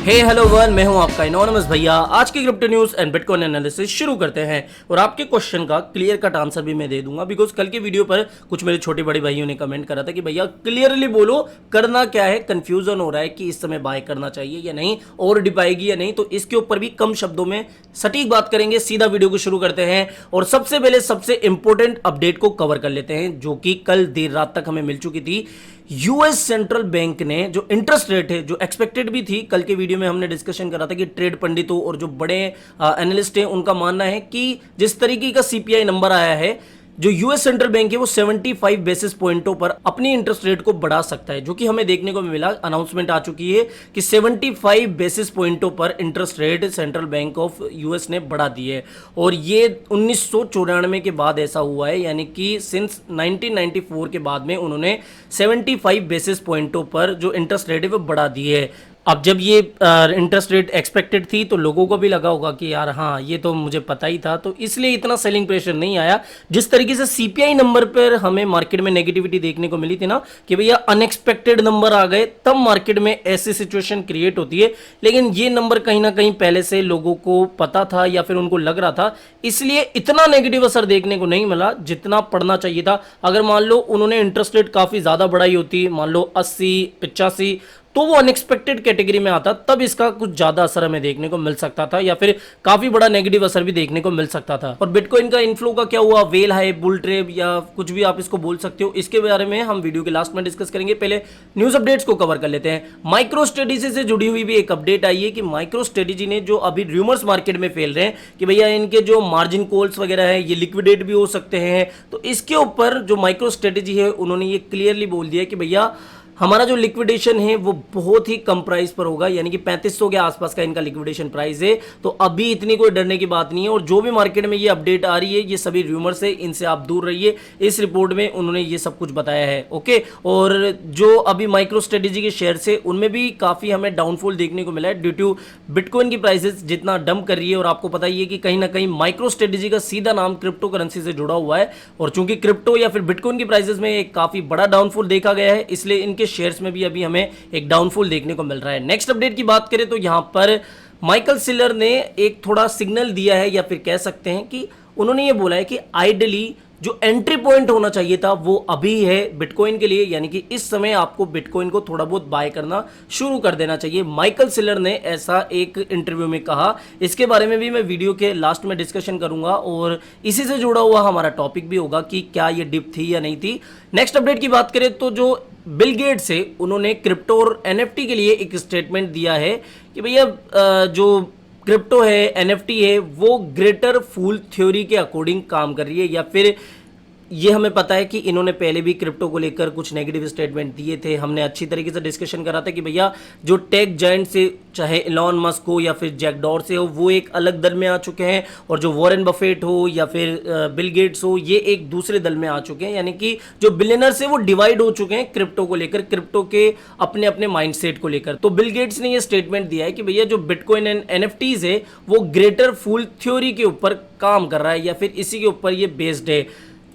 हे hello one, मैं हूं आपका इनोनिमस भैया। आज की crypto news and bitcoin analysis शुरू करते हैं और आपके क्वेश्चन का क्लियर कट आंसर भी मैं दे दूंगा बिकॉज कल के वीडियो पर कुछ मेरे छोटे बड़े भाइयों ने कमेंट करा था कि भैया क्लियरली बोलो करना क्या है, कंफ्यूजन हो रहा है कि इस समय बाय करना चाहिए या नहीं और डिप आएगी या नहीं। तो इसके ऊपर भी कम शब्दों में सटीक बात करेंगे। सीधा वीडियो को शुरू करते हैं और सबसे पहले सबसे इंपॉर्टेंट अपडेट को कवर कर लेते हैं जो कि कल देर रात तक हमें मिल चुकी थी। यूएस सेंट्रल बैंक ने जो इंटरेस्ट रेट है, जो एक्सपेक्टेड भी थी, कल के वीडियो में हमने डिस्कशन करा था कि ट्रेड पंडितों और जो बड़े एनालिस्ट हैं उनका मानना है कि जिस तरीके का सीपीआई नंबर आया है, जो यूएस सेंट्रल बैंक है वो 75 बेसिस पॉइंटों पर अपनी इंटरेस्ट रेट को बढ़ा सकता है, जो कि हमें देखने को मिला। अनाउंसमेंट आ चुकी है कि 75 बेसिस पॉइंटों पर interest rate central bank of US ने बढ़ा दी है और ये 1994 के बाद ऐसा हुआ है, यानी कि सिंस 1994 के बाद में उन्होंने 75 बेसिस पॉइंटों पर जो इंटरेस्ट रेट है वो बढ़ा दी है। अब जब ये इंटरेस्ट रेट एक्सपेक्टेड थी तो लोगों को भी लगा होगा कि यार हाँ ये तो मुझे पता ही था, तो इसलिए इतना सेलिंग प्रेशर नहीं आया। जिस तरीके से सीपीआई नंबर पर हमें मार्केट में नेगेटिविटी देखने को मिली थी ना कि भैया अनएक्सपेक्टेड नंबर आ गए, तब मार्केट में ऐसी सिचुएशन क्रिएट होती है। लेकिन ये नंबर कहीं ना कहीं पहले से लोगों को पता था या फिर उनको लग रहा था, इसलिए इतना नेगेटिव असर देखने को नहीं मिला जितना पड़ना चाहिए था। अगर मान लो उन्होंने इंटरेस्ट रेट काफ़ी ज़्यादा बढ़ाई होती, मान लो 80 85, तो वो अनएक्सपेक्टेड कैटेगरी में आता, तब इसका कुछ ज्यादा असर हमें देखने को मिल सकता था या फिर काफी बड़ा नेगेटिव असर भी देखने को मिल सकता था। और बिटकॉइन का इनफ्लो का क्या हुआ, वेल हाई, बुल ट्रेप या कुछ भी आप इसको बोल सकते हो, इसके बारे में हम वीडियो के लास्ट में डिस्कस करेंगे। पहले न्यूज अपडेट्स को कवर कर लेते हैं। माइक्रो स्ट्रेटेजी से जुड़ी हुई भी एक अपडेट आई है कि माइक्रो स्ट्रेटेजी ने जो अभी रूमर्स मार्केट में फैल रहे हैं कि भैया इनके जो मार्जिन कॉल्स वगैरह है ये लिक्विडेट भी हो सकते हैं, तो इसके ऊपर जो माइक्रो स्ट्रेटेजी है उन्होंने ये क्लियरली बोल दिया कि भैया हमारा जो लिक्विडेशन है वो बहुत ही कम प्राइस पर होगा, यानी कि 3500 के आसपास का इनका लिक्विडेशन प्राइस है। तो अभी इतनी कोई डरने की बात नहीं है और जो भी मार्केट में ये अपडेट आ रही है ये सभी रूमर्स है, इनसे आप दूर रहिए। इस रिपोर्ट में उन्होंने ये सब कुछ बताया है, ओके। और जो अभी माइक्रो स्ट्रेटेजी के शेयर है उनमें भी काफ़ी हमें डाउनफॉल देखने को मिला है ड्यू टू बिटकॉइन की प्राइसेस जितना डंप कर रही है। और आपको पता ही है कि कहीं ना कहीं माइक्रो स्ट्रेटेजी का सीधा नाम क्रिप्टो करेंसी से जुड़ा हुआ है और चूंकि क्रिप्टो या फिर बिटकॉइन की प्राइसेस में एक काफ़ी बड़ा डाउनफॉल देखा गया है, इसलिए इनके शेयर्स में भी अभी हमें एक डाउनफॉल देखने को मिल रहा है। नेक्स्ट अपडेट की बात करें तो यहां पर माइकल सिलर ने एक थोड़ा सिग्नल दिया है या फिर कह सकते हैं कि उन्होंने ये बोला है कि आइडली जो एंट्री पॉइंट होना चाहिए था वो अभी है बिटकॉइन के लिए, यानी कि इस समय आपको बिटकॉइन को थोड़ा बहुत बाय करना शुरू कर देना चाहिए। माइकल सिलर ने ऐसा एक इंटरव्यू में कहा। इसके बारे में भी मैं वीडियो के लास्ट में डिस्कशन करूंगा और इसी से जुड़ा हुआ हमारा टॉपिक भी होगा कि क्या ये डिप थी या नहीं थी। नेक्स्ट अपडेट की बात करें तो जो बिल गेट्स है उन्होंने क्रिप्टो और एनएफटी के लिए एक स्टेटमेंट दिया है कि भैया जो क्रिप्टो है, एनएफटी है, वो ग्रेटर फूल थ्योरी के अकॉर्डिंग काम कर रही है। या फिर ये हमें पता है कि इन्होंने पहले भी क्रिप्टो को लेकर कुछ नेगेटिव स्टेटमेंट दिए थे। हमने अच्छी तरीके से डिस्कशन करा था कि भैया जो टेक जायंट से, चाहे इलॉन मस्क हो या फिर जैक डॉर्से हो, वो एक अलग दल में आ चुके हैं और जो वॉरेन बफेट हो या फिर बिल गेट्स हो, ये एक दूसरे दल में आ चुके हैं। यानी कि जो बिलियनर्स है वो डिवाइड हो चुके हैं क्रिप्टो को लेकर, क्रिप्टो के अपने अपने माइंडसेट को लेकर। तो बिल गेट्स ने ये स्टेटमेंट दिया है कि भैया जो बिटकॉइन एंड एनएफटीज है वो ग्रेटर फूल थ्योरी के ऊपर काम कर रहा है या फिर इसी के ऊपर ये बेस्ड है।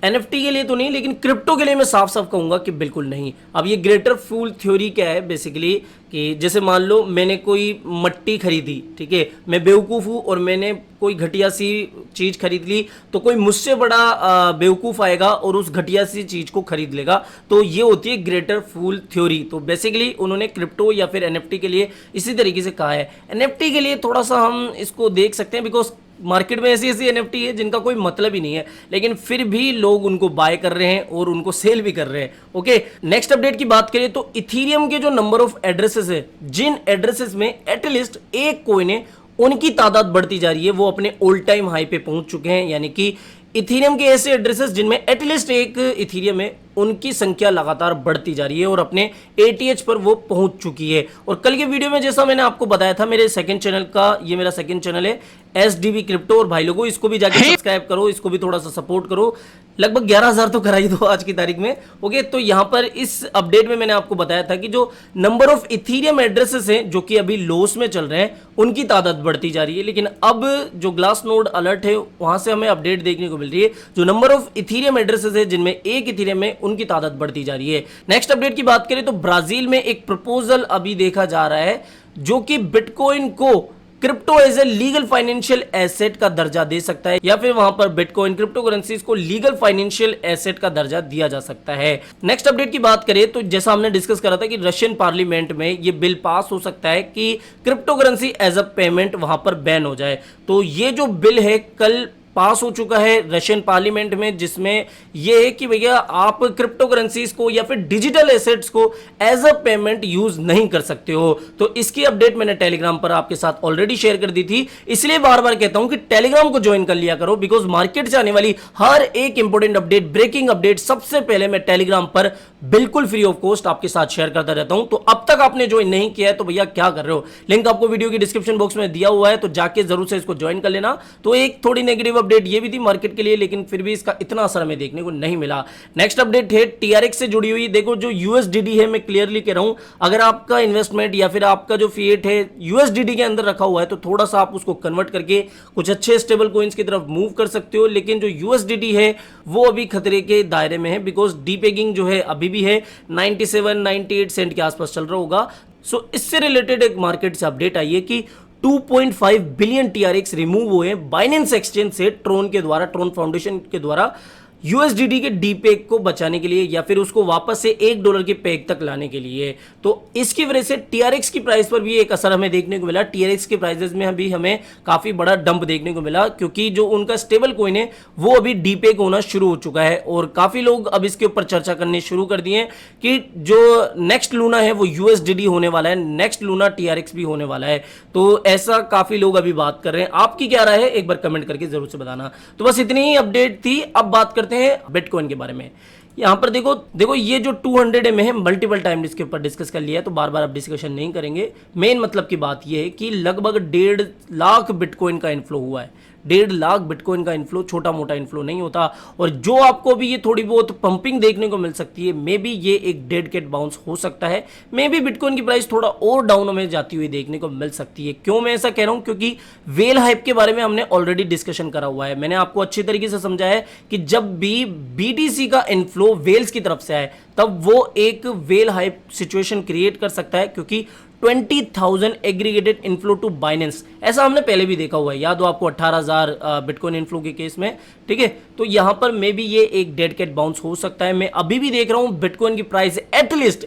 एनएफटी के लिए तो नहीं, लेकिन क्रिप्टो के लिए मैं साफ साफ कहूंगा कि बिल्कुल नहीं। अब ये ग्रेटर फूल थ्योरी क्या है बेसिकली कि जैसे मान लो मैंने कोई मट्टी खरीदी, ठीक है, मैं बेवकूफ़ हूँ और मैंने कोई घटिया सी चीज़ खरीद ली, तो कोई मुझसे बड़ा बेवकूफ़ आएगा और उस घटिया सी चीज़ को खरीद लेगा। तो ये होती है ग्रेटर फूल थ्योरी। तो बेसिकली उन्होंने क्रिप्टो या फिर एनएफटी के लिए इसी तरीके से कहा है। एनएफटी के लिए थोड़ा सा हम इसको देख सकते हैं बिकॉज मार्केट में ऐसी ऐसी एनएफटी है जिनका कोई मतलब ही नहीं है, लेकिन फिर भी लोग उनको बाय कर रहे हैं और उनको सेल भी कर रहे हैं, ओके। नेक्स्ट अपडेट की बात करें तो इथीरियम के जो नंबर ऑफ एड्रेसेस है, जिन एड्रेसेस में एटलीस्ट एक कॉइन है, उनकी तादाद बढ़ती जा रही है, वो अपने ऑल टाइम हाई पे पहुंच चुके हैं। यानी कि इथीरियम के ऐसे एड्रेसेस जिनमें एटलीस्ट एक इथीरियम है, उनकी संख्या लगातार बढ़ती जा रही है और अपने एटीएच पर वो पहुंच चुकी है। और कल के वीडियो में जैसा मैंने आपको बताया था, मेरे सेकंड चैनल का, ये मेरा सेकंड चैनल है एसडीबी क्रिप्टो, और भाई लोगों इसको भी जाके सब्सक्राइब करो, इसको भी थोड़ा सा सपोर्ट करो। लगभग 11,000 तो करा ही दो आज की तारीख में। ओके, तो यहां पर इस अपडेट में मैंने आपको बताया था कि जो नंबर ऑफ इथीरियम एड्रेसेस हैं जो कि अभी लॉस में चल रहे हैं उनकी तादाद बढ़ती जा रही है, लेकिन अब जो ग्लास नोड अलर्ट है वहां से हमें अपडेट देखने को मिल रही है जो नंबर ऑफ इथीरियम एड्रेसेस है जिनमें एक इथीरियम में उनकी तादाद बढ़ती जा रही है। नेक्स्ट अपडेट की बात करें तो ब्राजील में एक प्रपोजल अभी देखा जा रहा है जो कि बिटकॉइन को crypto as a legal financial asset का दर्जा दे सकता है, या फिर वहां पर बिटकॉइन क्रिप्टो करेंसीज को लीगल फाइनेंशियल एसेट का दर्जा दिया जा सकता है। नेक्स्ट अपडेट की बात करें तो जैसा हमने डिस्कस करा था कि रशियन पार्लियामेंट में ये बिल पास हो सकता है कि crypto currency as a payment वहां पर बैन हो जाए। तो ये जो बिल है कल पास हो चुका है रशियन पार्लियामेंट में, जिसमें यह है कि भैया आप क्रिप्टो करेंसीज को या फिर डिजिटल एसेट्स को एज अ पेमेंट यूज नहीं कर सकते हो। तो इसकी अपडेट मैंने टेलीग्राम पर आपके साथ ऑलरेडी शेयर कर दी थी, इसलिए बार बार कहता हूं कि टेलीग्राम को ज्वाइन कर लिया करो, बिकॉज मार्केट से आने वाली हर एक इंपॉर्टेंट अपडेट, ब्रेकिंग अपडेट सबसे पहले मैं टेलीग्राम पर बिल्कुल फ्री ऑफ कॉस्ट आपके साथ शेयर करता रहता हूं। तो अब तक आपने ज्वाइन नहीं किया है तो भैया क्या कर रहे हो, लिंक आपको वीडियो की डिस्क्रिप्शन बॉक्स में दिया हुआ है, तो जाके जरूर से इसको ज्वाइन कर लेना। तो एक थोड़ी नेगेटिव अपडेट ये भी थी मार्केट के लिए, लेकिन फिर भी इसका इतना असर हमें देखने को नहीं मिला। नेक्स्ट अपडेट है टीआरएक्स से जुड़ी हुई। देखो जो यूएसडीडी है, मैं क्लियरली कह रहा हूं, अगर आपका इन्वेस्टमेंट या फिर आपका जो फिएट है यूएसडीडी के अंदर रखा हुआ है तो थोड़ा सा आप उसको कन्वर्ट करके कुछ अच्छे स्टेबल कॉइंस की तरफ मूव कर सकते हो, लेकिन जो यूएसडीडी है वो अभी खतरे के दायरे में है, बिकॉज डीपेगिंग जो है अभी भी है 97-98 सेंट के आसपास चल रहा होगा। सो इससे रिलेटेड एक मार्केट से अपडेट आई है कि 2.5 बिलियन टीआरएक्स रिमूव हुए बाइनेंस एक्सचेंज से ट्रोन के द्वारा, ट्रोन फाउंडेशन के द्वारा यूएसडीडी के डी पेग को बचाने के लिए या फिर उसको वापस से $1 के पेग तक लाने के लिए। तो इसकी वजह से टीआरएक्स की प्राइस पर भी एक असर हमें देखने को मिला। टीआरएक्स के प्राइसेस में अभी हमें काफी बड़ा डंप देखने को मिला, क्योंकि जो उनका स्टेबल कॉइन है वो अभी डी पेग होना शुरू हो चुका है और काफी लोग अब इसके ऊपर चर्चा करनी शुरू कर दिए हैं कि जो नेक्स्ट लूना है वो यूएसडीडी होने वाला है, नेक्स्ट लूना टीआरएक्स भी होने वाला है। तो ऐसा काफी लोग अभी बात कर रहे हैं। आपकी क्या राय है एक बार कमेंट करके जरूर से बताना। तो बस इतनी ही अपडेट थी। अब बात करते हैं बिटकॉइन के बारे में। यहां पर देखो ये जो 200 में है, मल्टीपल टाइम इसके ऊपर डिस्कस कर लिया है तो बार बार अब डिस्कशन नहीं करेंगे। मेन मतलब की बात यह है कि लगभग 1.5 लाख बिटकॉइन का इनफ्लो हुआ है। 1.5 लाख बिटकॉइन का इनफ्लो छोटा मोटा इनफ्लो नहीं होता, और जो आपको भी ये थोड़ी बहुत पंपिंग देखने को मिल सकती है, मे बी ये एक डेड कैट बाउंस हो सकता है, मे बी बिटकॉइन की प्राइस थोड़ा और डाउन में जाती हुई देखने को मिल सकती है। क्यों मैं ऐसा कह रहा हूं, क्योंकि वेल हाइप के बारे में हमने ऑलरेडी डिस्कशन करा हुआ है। मैंने आपको अच्छी तरीके से समझाया है कि जब भी बीटीसी का इनफ्लो वेल्स की तरफ से आए तब वो एक वेल हाइप सिचुएशन क्रिएट कर सकता है, क्योंकि 20,000 एग्रीगेटेड इनफ्लो टू बाइनेंस, ऐसा हमने पहले भी देखा हुआ है। याद हो आपको 18,000 बिटकॉइन इनफ्लो के केस में, ठीक है। तो यहां पर मे बी ये एक डेड कैट बाउंस हो सकता है। मैं अभी भी देख रहा हूं बिटकॉइन की प्राइस एटलीस्ट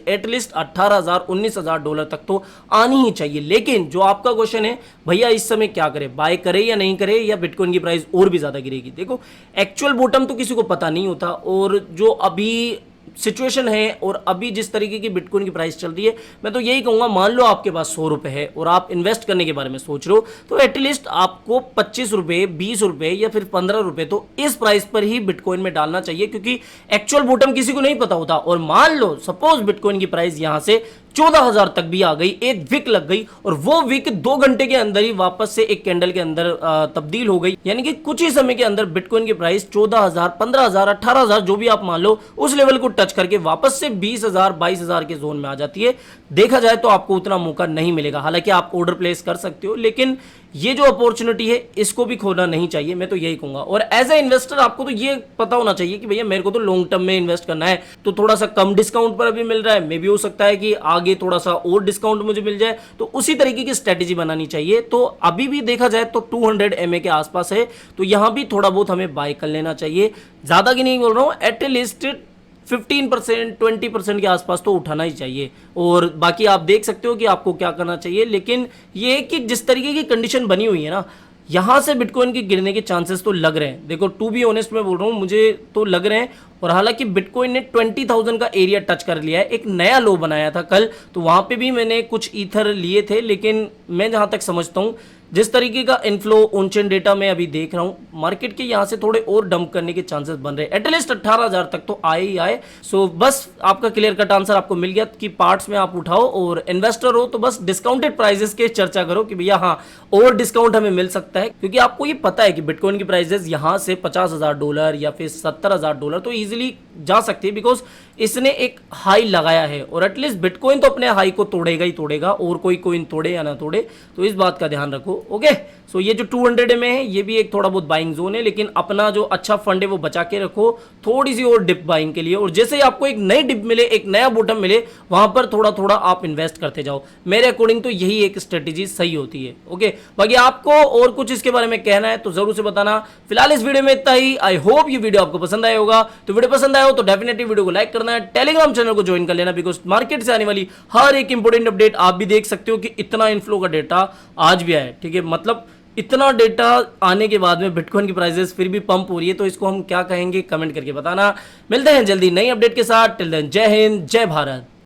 18,000 $19,000 तक तो आनी ही चाहिए। लेकिन जो आपका क्वेश्चन है भैया इस समय क्या करे, बाय करे या नहीं करे, या बिटकॉइन की प्राइस और भी ज्यादा गिरेगी। देखो एक्चुअल बॉटम तो किसी को पता नहीं होता, और जो अभी सिचुएशन है और अभी जिस तरीके की बिटकॉइन की प्राइस चल रही है, मैं तो यही कहूंगा, मान लो आपके पास 100 रुपए है और आप इन्वेस्ट करने के बारे में सोच रहे हो, तो एटलीस्ट आपको 25 रुपए, 20 रुपए या फिर 15 रुपए तो इस प्राइस पर ही बिटकॉइन में डालना चाहिए, क्योंकि एक्चुअल बॉटम किसी को नहीं पता होता। और मान लो सपोज बिटकॉइन की प्राइस यहां से 14,000 तक भी आ गई, एक विक लग गई और वो विक 2 घंटे के अंदर ही वापस से एक कैंडल के अंदर तब्दील हो गई, यानी कि कुछ ही समय के अंदर बिटकॉइन की प्राइस 14,000, 15,000, 18,000 जो भी आप मान लो उस लेवल को टच करके वापस से 20,000, 22,000 के जोन में आ जाती है। देखा जाए तो आपको उतना मौका नहीं मिलेगा। हालांकि आप ऑर्डर प्लेस कर सकते हो, लेकिन ये जो अपॉर्चुनिटी है इसको भी खोना नहीं चाहिए, मैं तो यही कहूंगा। और एज ए इन्वेस्टर आपको तो ये पता होना चाहिए कि भैया मेरे को तो लॉन्ग टर्म में इन्वेस्ट करना है, तो थोड़ा सा कम डिस्काउंट पर अभी मिल रहा है, मे भी हो सकता है कि आगे थोड़ा सा और डिस्काउंट मुझे मिल जाए, तो उसी तरीके की स्ट्रेटेजी बनानी चाहिए। तो अभी भी देखा जाए तो 200 MA के आसपास है, तो यहां भी थोड़ा बहुत हमें बाय कर लेना चाहिए। ज्यादा की नहीं बोल रहा हूं, एटलीस्ट 15%, 20% के आसपास तो उठाना ही चाहिए। और बाकी आप देख सकते हो कि आपको क्या करना चाहिए। लेकिन ये कि जिस तरीके की कंडीशन बनी हुई है ना, यहां से बिटकॉइन के गिरने के चांसेस तो लग रहे हैं। देखो टू बी ऑनेस्ट मैं बोल रहा हूं, मुझे तो लग रहे हैं। और हालांकि बिटकॉइन ने 20,000 का एरिया टच कर लिया है, एक नया लो बनाया था कल, तो वहां पे भी मैंने कुछ ईथर लिए थे। लेकिन मैं जहां तक समझता हूं जिस तरीके का इनफ्लो ऑन-चेन डेटा में अभी देख रहा हूं, मार्केट के यहां से थोड़े और डंप करने के चांसेस बन रहे हैं। एटलीस्ट 18,000 तक तो आए ही आए। सो बस आपका क्लियर कट आंसर आपको मिल गया कि पार्ट्स में आप उठाओ, और इन्वेस्टर हो तो बस डिस्काउंटेड प्राइजेस के चर्चा करो कि भैया हाँ और डिस्काउंट हमें मिल सकता है, क्योंकि आपको ये पता है कि बिटकॉइन की प्राइजेस यहां से $50,000 या फिर $70,000 तो इजीली जा सकती है, बिकॉज इसने एक हाई लगाया है, और एटलीस्ट बिटकॉइन तो अपने हाई को तोड़ेगा ही तोड़ेगा, और कोई कोइन तोड़े या ना तोड़े, तो इस बात का ध्यान रखो। ओके, सो ये जो 200 में है ये भी एक थोड़ा बहुत बाइंग जोन है, लेकिन अपना जो अच्छा फंड है वो बचा के रखो थोड़ी सी और डिप बाइंग के लिए, और जैसे ही आपको एक नई डिप मिले, एक नया बॉटम मिले, वहां पर थोड़ा थोड़ा आप इन्वेस्ट करते जाओ। मेरे अकॉर्डिंग तो यही एक स्ट्रेटेजी सही होती है। ओके, बाकी आपको और कुछ इसके बारे में कहना है तो जरूर से बताना। फिलहाल इस वीडियो में इतना ही। आई होप ये वीडियो आपको पसंद आया होगा, तो वीडियो पसंद आया हो तो डेफिनेटली वीडियो को लाइक करना है, टेलीग्राम चैनल को ज्वाइन कर लेना, बिकॉज मार्केट से आने वाली हर एक इंपॉर्टेंट अपडेट आप भी देख सकते हो कि इतना इनफ्लो का डेटा आज भी आया है। ठीक है, मतलब इतना डेटा आने के बाद में बिटकॉइन की प्राइसेस फिर भी पंप हो रही है, तो इसको हम क्या कहेंगे कमेंट करके बताना। मिलते हैं जल्दी नई अपडेट के साथ। टिल देन जय हिंद, जय भारत।